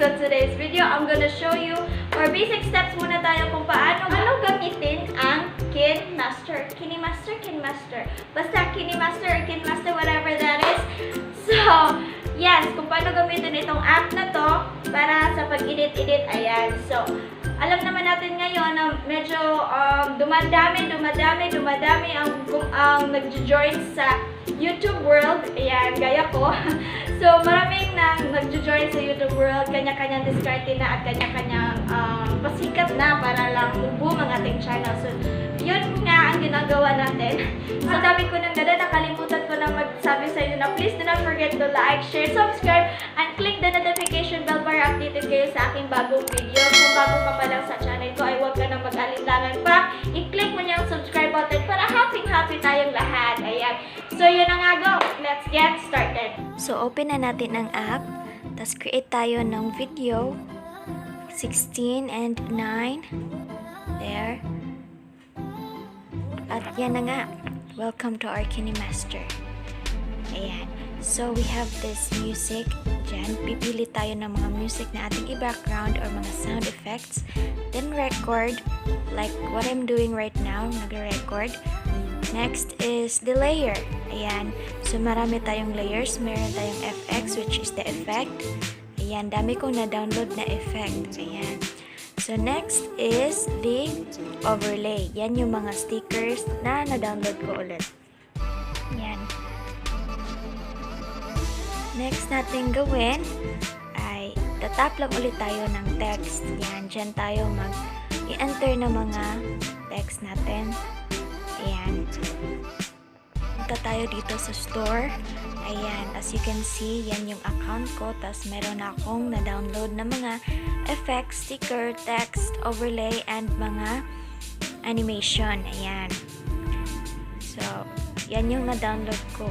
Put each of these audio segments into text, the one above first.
So today's video, I'm gonna show you or basic steps muna tayo kung paano gamitin ang KineMaster. KineMaster. Basta KineMaster or KineMaster, whatever that is. So, yes, kung paano gamitin itong app na to para sa pag-edit-edit. Ayan. So, alam naman natin ngayon na medyo dumadami ang nag-join sa YouTube world. Ayan, gaya ko. So, maraming nag-join sa YouTube world, kanya-kanyang diskarte na at kanya-kanyang pasikat na para lang boom ang ating channel. So, yun nga ang ginagawa natin. So, dami ko nang nakalimutan ko nang magsabi sa inyo na please do not forget to like, share, subscribe, and click the notification bell para updated kayo sa aking bagong video. Kung bago ka pa lang sa channel ko, ay huwag ka nang mag-alinlangan pa. I-click mo niya ang subscribe button para happy tayong lahat. Ayan. So, yun na nga, go! Let's get started! So, open na natin ang app. Tapos, create tayo ng video. 16 and 9. There. At yan na nga. Welcome to our KineMaster. Ayan. So, we have this music. Diyan, pipili tayo ng mga music na ating i-background or mga sound effects. Then, record. Like what I'm doing right now. Nag-record. Next is the layer. Ayan. So, marami tayong layers. Meron tayong FX, which is the effect. Ayan. Dami kong na-download na effect. Ayan. So, next is the overlay. Yan yung mga stickers na na-download ko ulit. Ayan. Next natin gawin ay tatap lang ulit tayo ng text. Yan. Diyan tayo mag-i-enter ng mga text natin. Ayan. Punta tayo dito sa store. Ayan. As you can see, yan yung account ko. Tapos meron akong na-download na mga effects, sticker, text, overlay, and mga animation. Ayan. So, yan yung na-download ko.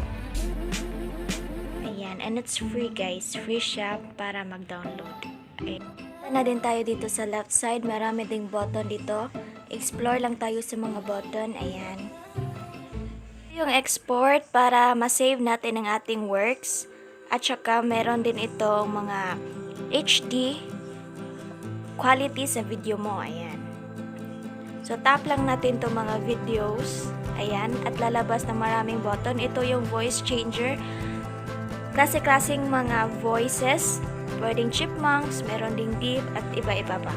Ayan. And it's free, guys. Free siya para mag-download. Okay. Na din tayo dito sa left side. Marami ding button dito. Explore lang tayo sa mga button. Ayan. Yung export para ma-save natin ang ating works. At saka meron din itong mga HD quality sa video mo. Ayan. So, tap lang natin itong mga videos. Ayan. At lalabas ng maraming button. Ito yung voice changer. Klase-klaseng mga voices. Pwedeng chipmunks, meron ding deep, at iba-iba pa.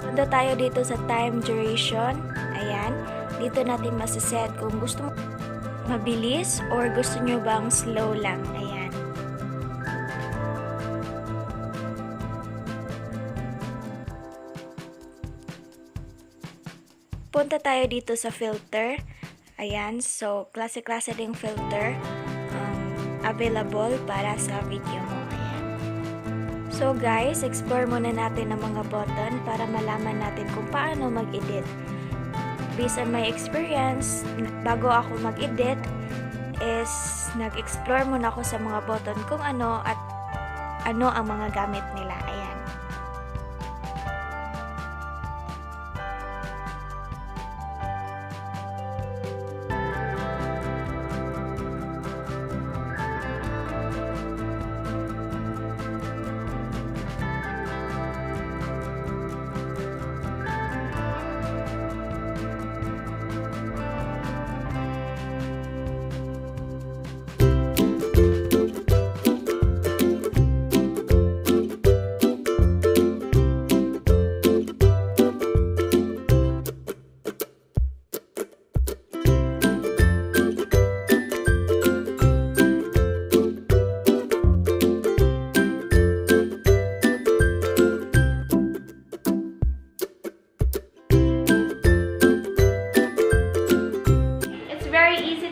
Punta tayo dito sa time duration. Ayan. Dito natin masiset kung gusto mo mabilis or gusto nyo bang slow lang. Ayan. Punta tayo dito sa filter. Ayan. So, klase-klase ding filter available para sa video mo. Ayan. So guys, explore muna natin ang mga button para malaman natin kung paano mag-edit. Based on my experience, bago ako mag-edit, is nag-explore muna ako sa mga button kung ano at ano ang mga gamit nila. Ayan.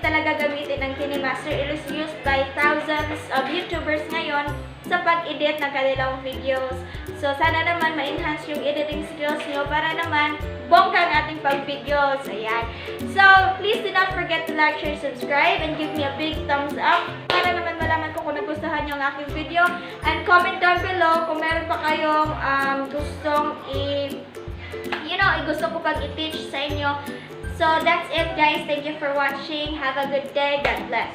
Talaga gamitin ng KineMaster. It is used by thousands of YouTubers ngayon sa pag-edit ng kanilang videos. So, sana naman ma-enhance yung editing skills nyo para naman bongga ang ating pag-videos. Ayan. So, please do not forget to like, share, subscribe, and give me a big thumbs up para naman malaman ko kung nagustuhan nyo ang aking video. And comment down below kung meron pa kayong gustong gusto ko pag i-teach sa inyo. So, that's it guys. Thank you for watching. Have a good day. God bless.